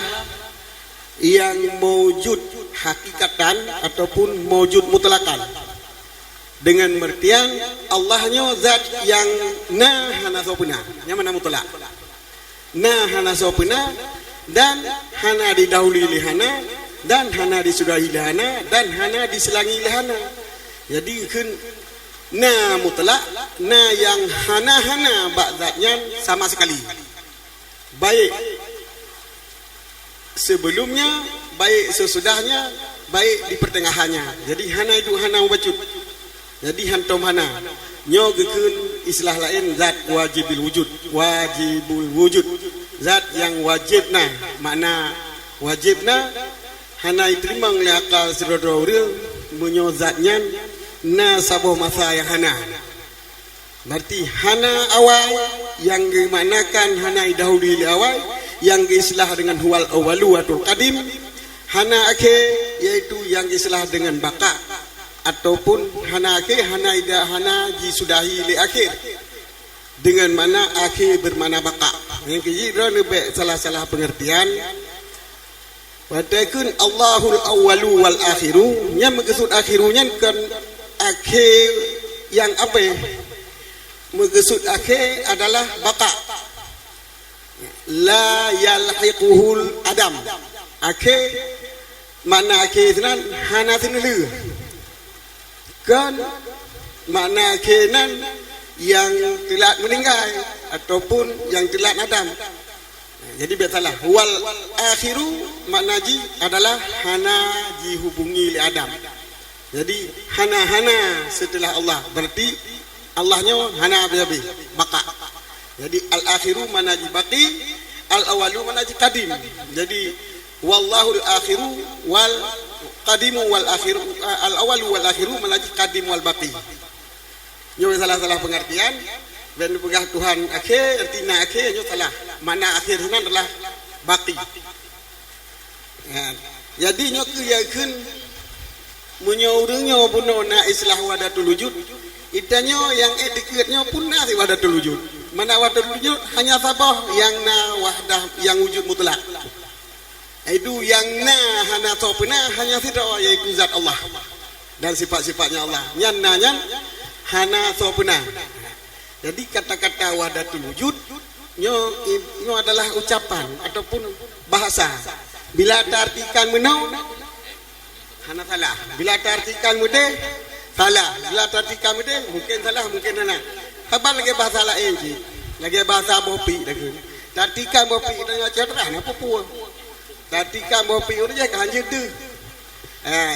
yang mewujud hakikatan ataupun mewujud mutlakan, dengan mertian Allahnya zat yang hana sopuna, yang mana mutlak, hana sopuna, dan hana didahului lihana, dan hana disudahi lihana, dan hana diselangi lihana. Jadi kan mutlak, yang hana ba'datnya sama sekali, baik sebelumnya, baik sesudahnya, baik di pertengahannya. Jadi hana itu hana wujud. Jadi hantom hana nyo gekeun istilah lain zat wajibul wujud, zat yang wajibna. Makna wajibna hana diterima oleh akal sedodo urang munyo zatnya saboh masa yang hana. Berarti hana awal yang dimanakan hana dahulu di awal, yang istilah dengan huwal awalu atau qadim. Hana akhir yaitu yang istilah dengan baka, ataupun hana akhir hana disudahi li akhir, dengan mana akhir bermana baka. Yang kedua lebih salah pengertian. Wadakun Allahul awalu wal akhiru, yang maksud akhirunya kan akhir yang apa ya? Maksud akhir adalah baka. La yalhiquhul adam. Akhir makna akhir nan hana tinulu. Kan makna akhir nan yang telah meninggal ataupun yang telah adam. Jadi biasalah wal akhiru maknaji adalah hana dihubungi li adam. Jadi hana setelah Allah, berarti Allahnya hana habis baka. Jadi al-akhiru manaji baqi, al-awalu manaji qadim. Jadi wallahu al-akhiru wal qadimu wal akhiru, al-awalu wal akhiru manaji qadim wal baqi. Yo salah pengertian. Ben pegah Tuhan akhir, artinya akhir yo salah. Mana akhir itu adalah baqi. Jadi nyo keyakin munyo urangnya punona islah wahdatul wujud. Itanya yang etiketnya pun nasi wahdatul wujud. Mana wahdatul wujud hanya sabah yang wahdah yang wujud mutlak. Itu yang hana sopena hanya tidak yaitu zat Allah dan sifat-sifatnya Allah. Nyan hana sopena. Jadi kata-kata wahdatul wujud nyo adalah ucapan ataupun bahasa. Bila diartikan menau hana salah. Bila diartikan mudah salah. Bila diartikan mudah mungkin salah, mungkin hana. Kabar lagi bahasa lain je. Lagi bahasa bopi lagi. Diartikan bopi dengan cerah apa puan. artikan bahawa piur je kan je tu.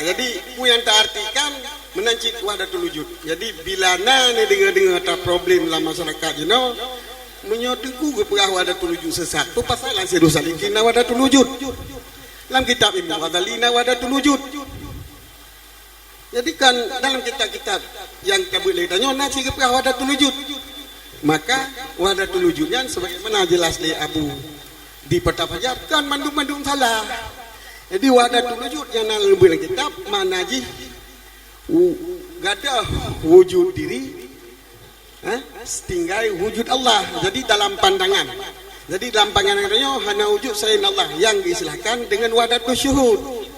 Jadi ku yang tak artikan menancik wahdatul wujud. Jadi bila ni dengar-dengar tak problem dalam masyarakat menyotiku ke perah wahdatul wujud sesat. Tu pasal lah Syed Salikin wahdatul wujud. Dalam kitab Ibn Ghazali wahdatul wujud. Jadi kan dalam kitab-kitab yang kabut lagi tanya nak ke perah wahdatul wujud. Maka wahdatul wujudnya sebagaimana jelas di Abu di Peta Fajar kan mandum-mandum salah. Jadi wahdatul wujud yang nak lebih dalam kitab mana ji gada wujud diri setinggai wujud Allah. Jadi dalam pandangan katanya hanya wujud selain Allah yang diistilahkan dengan wahdatul syuhud.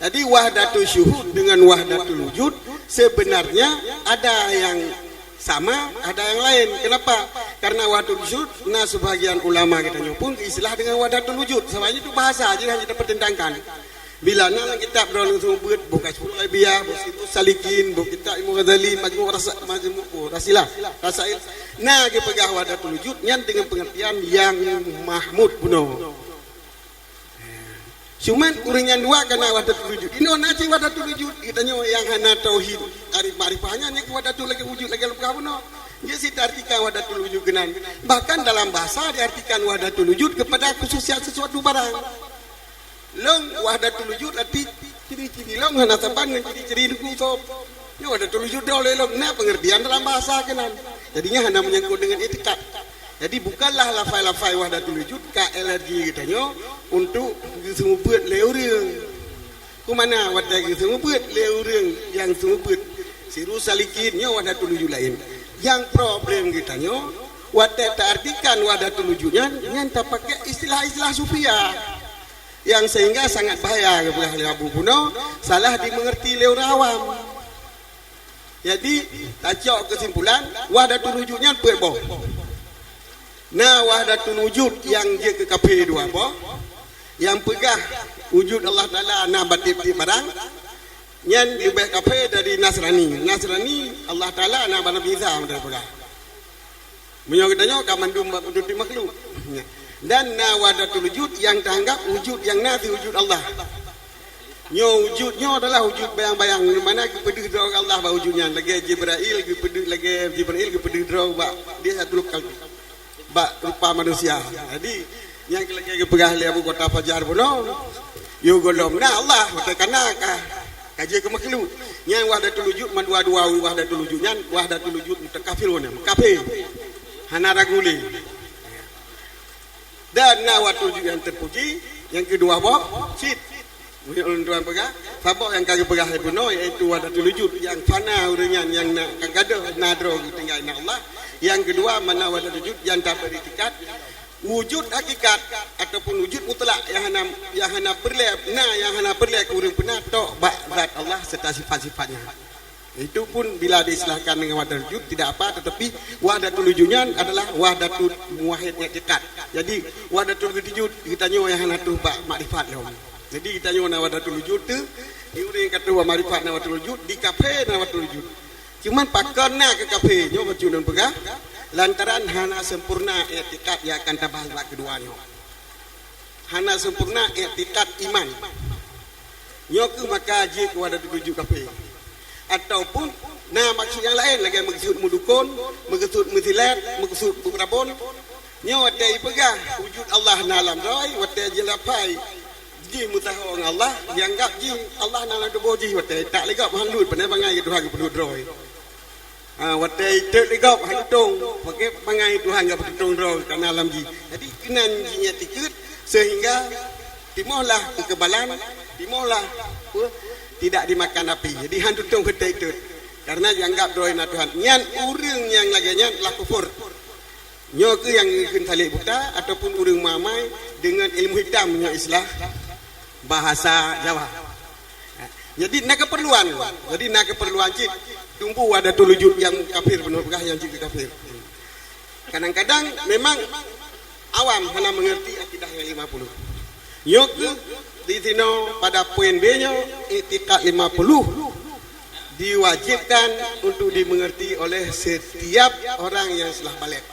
Jadi wahdatul syuhud dengan wahdatul wujud sebenarnya ada yang sama, ada yang lain. Kenapa? Karena wahdatul wujud, sebagian ulama katanya pun istilah dengan wahdatul wujud. Sebenarnya itu bahasa aja yang kita pertentangkan. Bila dalam kitab Dalam Sumber, bukan Surah Al-Biyah, bukan Salikin, bukan kitab Ibn Ghazali, Majmu' Rasilah, Rasail. Ke pegah wahdatul wujud yang dengan pengertian yang Mahmud Buno. Cuman kurang yang dua karena wahdatul wujud. Ini nak wahdatul wujud. Kitanya yang hana tauhid, arif ma'rifahnya ni wahdatul lagi wujud lagi lupa Buno. Dia artikan wahdatul wujud genan. Bahkan dalam bahasa diartikan wahdatul wujud kepada khususiat sesuatu barang. Long wahdatul wujud arti ciri-ciri long hana taban dengan ciri-ciri duku sob. Ini wahdatul wujud dah oleh long pengertian dalam bahasa kenan. Jadinya hana menyangkut dengan etikat. Jadi bukanlah lafai-lafai wahdatul wujud ka alergi katanya untuk semua buat leurang. Ku mana wadah semua buat leurang yang semua buat Syed Salikin wahdatul wujud lain. Yang problem katanya wadah tak artikan wahdatul wujudnya yang tak pakai istilah-istilah sufiah. Yang sehingga sangat bahaya kepada Abu Buno salah dimengerti oleh orang awam. Jadi tajuk kesimpulan wahdatul wujudnya apa? Wahdatul wujud yang dia ke kafir dua apa? Yang pegah wujud Allah Taala batip-tip barang yang lebih kafir dari Nasrani. Nasrani Allah Taala Nabi Isa mereka pegah. Menyokitanya kamandum makhluk. Dan wahdatul wujud yang tanggap wujud yang nafi wujud Allah. Wujudnya adalah wujud bayang-bayang mana kepada Allah wujudnya lagi Jibril kepada dia satu lokal rupa manusia. Jadi yang lagi pegah li Abu Kota Fajar pun yo golom Allah berkana kaji ke makhluk. Yang wahdatul wujud dua wahdatul wujudnya wahdatul wujud mutakafirun kafir. Hana raguli. Dan wahdatul wujud yang terpuji yang kedua apa? Sid. Ulun tuan pegah. Sabak yang kagak pegah puno iaitu wahdatul wujud yang fana urangnya yang nak kagada nadro tinggal nak Allah. Yang kedua mana wahdatul wujud yang tak beritikat wujud hakikat ataupun wujud mutlak yang hana perlek urang benar tok zat Allah serta sifat-sifatnya. Itu pun bila diistilahkan dengan wahdatul wujud tidak apa, tetapi wahdatul wujudnya adalah wahdatul muwahhid i'tiqad. Jadi wahdatul wujud kita nyo yang hana tu makrifat lah. Jadi kita nyo wahdatul wujud tu diurang kata makrifat wahdatul wujud di kafir wahdatul wujud. Cuman pakarna ke kafir nyo bercudun pegah lantaran hana sempurna i'tiqad yang akan tabah keduanya. Hana sempurna i'tiqad iman. Nyo ke maka ji ke wahdatul wujud kafir. Ataupun maksud yang lain lagi maksud mudukun, maksud mutilat, maksud berabon. Nyo watai pegah wujud Allah dalam roy, watai jelapai ji mutahawang Allah, dianggap ji Allah dalam tubuh ji watai tak legap halut pandai bangai Tuhan ke roy. Watai tak legap hantung, pakai bangai Tuhan ke roy karena alam ji. Jadi kenan jinya tikut sehingga timohlah kekebalan, timohlah tidak dimakan api. Jadi hantu tong kita itu karena dianggap doaina Tuhan. Nyan urang yang laginya telah kufur. Nyo ke yang ikut talik buta ataupun urang mamai dengan ilmu hitamnya istilah bahasa Jawa. Jadi nak keperluan. Jadi nak keperluan cik tumbuh ada wujud yang kafir benar yang cik kafir. Kadang-kadang memang awam hanya mengerti akidah yang 50. Nyo ke di sini pada poin B-nya i'tiqad 50 diwajibkan untuk dimengerti oleh setiap orang yang telah balik.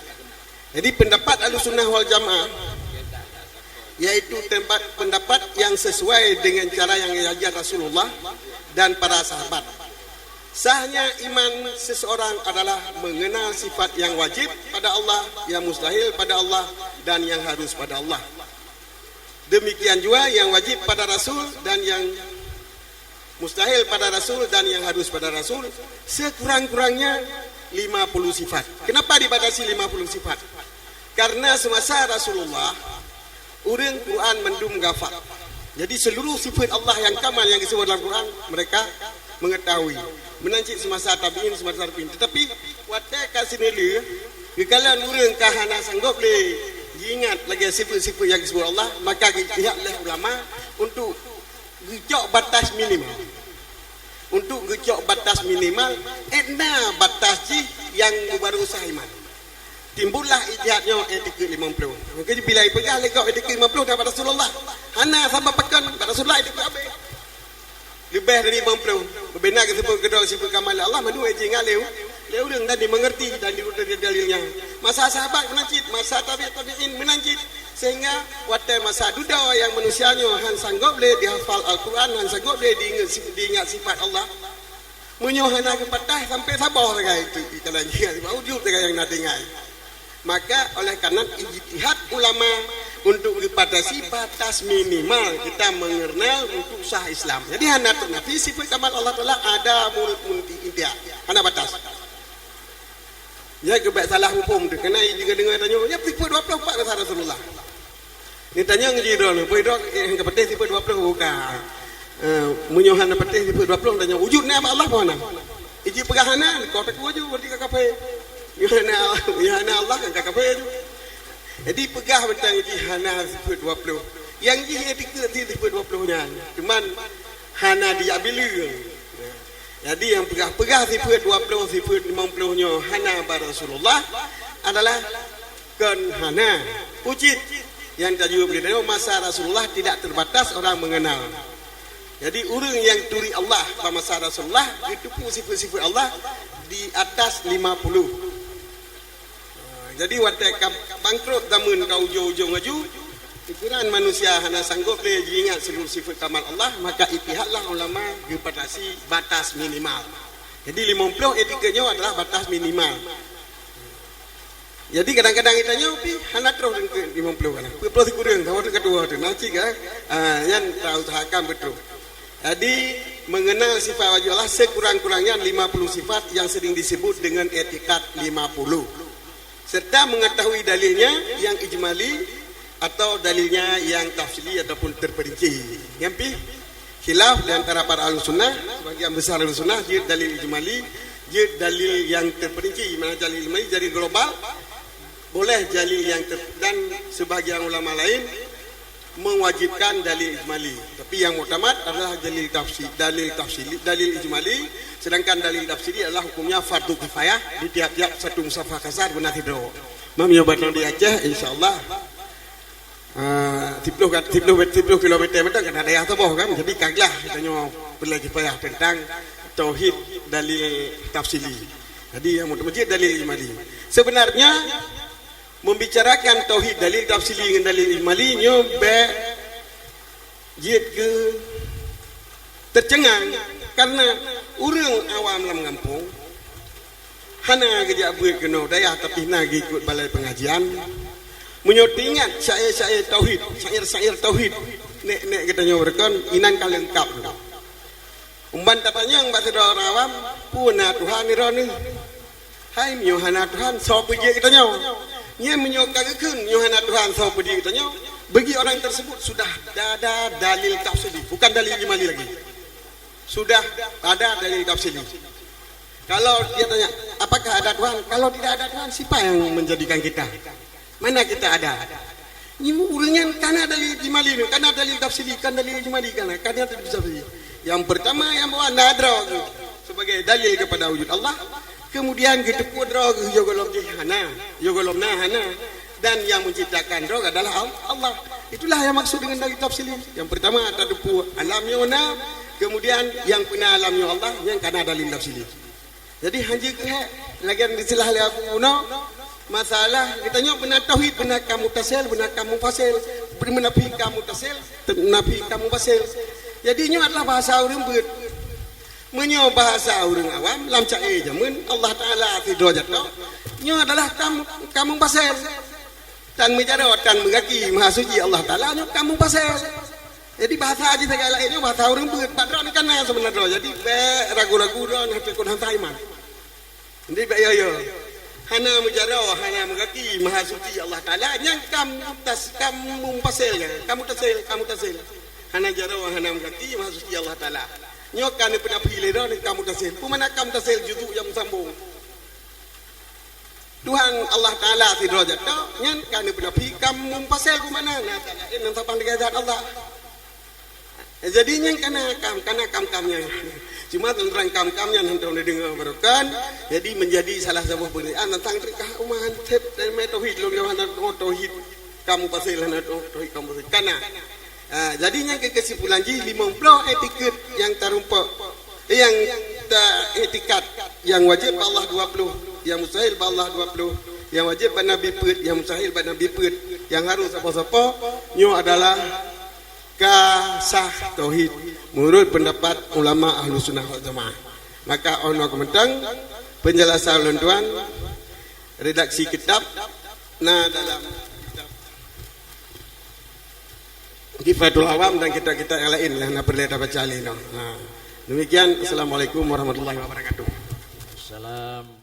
Jadi pendapat Ahlussunnah wal Jamaah yaitu tempat pendapat yang sesuai dengan cara yang diajar Rasulullah dan para sahabat. Sahnya iman seseorang adalah mengenal sifat yang wajib pada Allah, yang mustahil pada Allah, dan yang harus pada Allah. Demikian juga yang wajib pada Rasul dan yang mustahil pada Rasul dan yang harus pada Rasul, sekurang-kurangnya 50 sifat. Kenapa dibatasi 50 sifat? Karena semasa Rasulullah, urang Quran mendum gafak. Jadi seluruh sifat Allah yang kamal yang disebut dalam Quran, mereka mengetahui. Menancik semasa tabi'in, semasa tabi'in. Tetapi, watak kat sini dia, kekalan urang kahana sanggup boleh ingat lagi sifat-sifat yang disebut Allah, maka pihak ulama untuk gecok batas minimal. Untuk gecok batas minimal, etna batas ji yang baru sah iman. Timbullah ijtihadnya etika 50. Maka bila pegang lekau etika 50 daripada Rasulullah. Hana sampai pekan Rasulullah etika habis. Lebih dari 50. Berbina kesebut kedua sifat kamal Allah madu eji ngaleu. Leu deung tadi mengerti dan dirut dari dalilnya. Masa sahabat menancit, masa tabi'in menancit, sehingga watai masa duda yang manusianya han sanggup boleh dihafal Al-Quran, han sanggup boleh diingat sifat Allah. Menyohana kepatah sampai sabar dekat itu kalau ingat wujud dekat yang nak dengar. Maka oleh karena ijtihad ulama untuk dibatasi batas minimal kita mengenal untuk sah Islam. Jadi hana nafi sifat kamal Allah Taala ada munti intia. Hana batas. Ya kebaik salah hukum tu. Kena dengar tanya, ya sifat 24 kata Rasulullah. Ni tanya ngaji dong, boleh dong yang kepatih sifat 20 bukan. Menyohana patih sifat 20 tanya wujud ni Allah mana? Iji pegahana kau tak wujud berarti kafir. Yana Allah kan kafir tu. Jadi pegah tentang ijtihad sifat 20. Yang ji etika sifat 20-nya. Cuman hana diambil. Jadi yang pegah sifat 20, sifat 50-nya hana pada Rasulullah adalah kan hana. Ucit yang tajud beliau masa Rasulullah tidak terbatas orang mengenal. Jadi orang yang turi Allah pada masa Rasulullah itu pun sifat-sifat Allah di atas 50. Jadi watak bangkrut zaman kau ujung-ujung maju, pikiran manusia hanya sanggup boleh ingat seluruh sifat kamal Allah, maka ijtihadlah ulama dibatasi batas minimal. Jadi 50 etikanya adalah batas minimal. Jadi kadang-kadang kita nyopi hanya terus ke 50 kan. Perlu dikurang tahu kedua tu nanti kan. Yang tahu usahakan betul. Jadi mengenal sifat wajib Allah sekurang-kurangnya 50 sifat yang sering disebut dengan etikat 50. Serta mengetahui dalilnya yang ijmali atau dalilnya yang tafsili ataupun terperinci. Yang khilaf di antara para ahli sunnah, sebagian besar ahli sunnah dia dalil ijmali, dia dalil yang terperinci. Mana dalil ijmali jadi global, boleh dalil yang dan sebagian ulama lain mewajibkan dalil ijmali. Tapi yang muktamad adalah dalil tafsili, dalil ijmali, sedangkan dalil tafsili adalah hukumnya fardu kifayah di tiap-tiap satu musafah kasar benar tidak. Mam nyobatkan di Aceh insyaallah 10 kilometer betul kan ada yang tahu kan. Jadi kaglah kita belajar kifayah tentang tauhid dalil tafsili. Jadi yang muktamad dalil ijmali. Sebenarnya membicarakan tauhid dalil tafsili dengan dalil ijmali nyoba jid ke tercengang karena orang awam dalam kampung hana kerja buat kena daya tapi nak ikut balai pengajian menyotingat syair-syair tauhid, syair-syair tauhid nek kita nyobarkan inan kali lengkap tu. Umban tatanya yang bahasa orang awam puna Tuhan ni roni. Hai nyohana Tuhan so pergi kita nyaw. Nya menyokagakeun nyohana Tuhan so pergi kita nyaw. Bagi orang tersebut sudah ada dalil tafsili, bukan dalil ijmali lagi. Sudah ada dalil tafsili. Kalau dia tanya, apakah ada Tuhan? Kalau tidak ada Tuhan, siapa yang menjadikan kita? Mana kita ada? Ini urangnya karena dalil ijmali, karena dalil tafsili, kan dalil ijmali karena tidak bisa beli. Yang pertama yang bawa nadra sebagai dalil kepada wujud Allah. Kemudian kita kudra yogolomna hana. Dan yang menciptakan roh adalah Allah. Itulah yang maksud dengan dalil tafsili. Yang pertama tadupu alamnya ona, kemudian yang pernah alamnya Allah, yang karena dalil tafsili. Jadi hanya ke lagi yang disilah aku masalah kita nyok benar tauhid, benar kamu tasil, benar kamu fasil. menafikan mutasil, menafikan mufasil. Jadi nyo adalah bahasa orang beut. Menyo bahasa orang awam lam cae jamun Allah Taala fi derajat tu. Nyo adalah kamu pasal. Tang bicara tang mengaki Maha Suci Allah Taala nyo kamu pasal. Jadi bahasa aja segala ini bahasa orang beut. Padahal kan sebenarnya. Jadi ragu-ragu dah nak tekun hantai man. Jadi yo. Hana bicara hana mengaki Maha Suci Allah Taala yang kamu pasal. Kamu tasil. Hana jarawa hana mengaki Maha Suci Allah Taala. Nyokan pernah pilih dah kamu tasil. Pemana kamu tasil juzuk yang sambung. Tuhan Allah Taala di derajat tu nyan kan pernah pilih kamu pasal ke mana nak nan tapang derajat Allah. Jadi nyan kana kamnya. Cuma tentang kamnya hendak dengar berokan. Jadi menjadi salah sebuah penilaian tentang umahan tep dan tauhid lo tauhid kamu pasal tauhid kamu kana. Jadinya kesimpulan ji 50 etiket yang terumpak yang etikat yang wajib Allah 20 yang mustahil Allah 20 yang wajib Nabi put yang mustahil Nabi put yang harus apa-apa nyo adalah kasah tauhid menurut pendapat ulama ahlu sunnah wal jamaah. Maka ono kementang penjelasan tuan redaksi kitab dalam Kifatul Awam dan kita yang lain yang nak perlu dapat cari. Demikian. Assalamualaikum warahmatullahi wabarakatuh. Salam.